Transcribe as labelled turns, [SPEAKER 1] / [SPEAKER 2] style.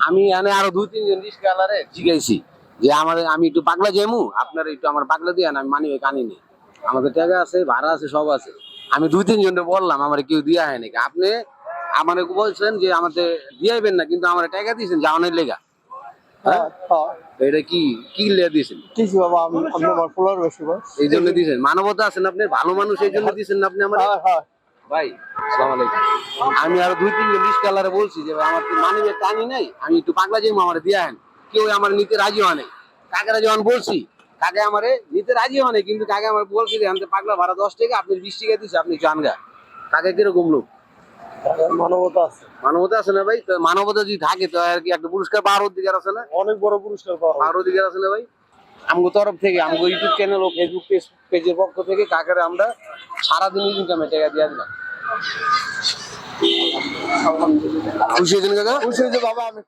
[SPEAKER 1] আমি এনে আরো 2-3 জন রিস্কাওয়ালারে জিজ্ঞাসি যে আমি একটু পাগলা যাইমু, আপনারা একটু আমার পাগলা দিয়ে আমি মানি কানি নেই, আমাদের টাকা আছে, ভাড়া আছে, সব আছে। আমি 2-3 জনকে বললাম আমার কেউ দিয়া হয় নাকি, আপনি আমাকে বলছেন যে আমাদের দিয়াইবেন না, কিন্তু আমার টাকা দিয়েছেন যাওয়ানোর লেগা।
[SPEAKER 2] হ্যাঁ হ্যাঁ
[SPEAKER 1] এটা কি কি লিয়া দিয়েছেন?
[SPEAKER 2] কিছু বাবা আমি আমার পোলার বেশি বয়স
[SPEAKER 1] এই জন্য দিয়েছেন, মানবতা আছেন আপনি, ভালো মানুষ, এই জন্য দিয়েছেন না আপনি আমার।
[SPEAKER 2] হ্যাঁ হ্যাঁ
[SPEAKER 1] ভাই আসসালামু আলাইকুম। আমি আরো 2-3 জন রিস্কাওয়ালারে বলছি যে ভাই আমার তো মানি ব্যাগ টানি নাই, আমি একটু পাগলা যাইমু, আমার দিয়া হেন। কেউ আমার নিতে রাজি হয় নাই। কাকেরা যখন বলছি, কাকে আমারে নিতে রাজি হয় নাই, কিন্তু কাকে আমার বলছি যে আমি পাগলা ভাড়া 10 টাকা, আপনি 20 টাকা দিচ্ছে, আপনি জানগা। কাকে কিরকম লোক?
[SPEAKER 2] মানবতা আছে,
[SPEAKER 1] মানবতা আছে না ভাই? তো মানবতা যদি থাকে তো আর কি একটা পুরস্কার পাওয়ার অধিকার আছে না?
[SPEAKER 2] অনেক বড় পুরস্কার পাওয়া
[SPEAKER 1] পাওয়ার অধিকার আছে না ভাই? আমগো তরফ থেকে, আমগো ইউটিউব চ্যানেল ও ফেসবুক পেজের পক্ষ থেকে কাকেরা আমরা সারাদিন ইনকামে টাকা দিয়ে দিলাম। খুশি হয়েছেন কাকা?
[SPEAKER 2] খুশি হয়েছে বাবা। আমি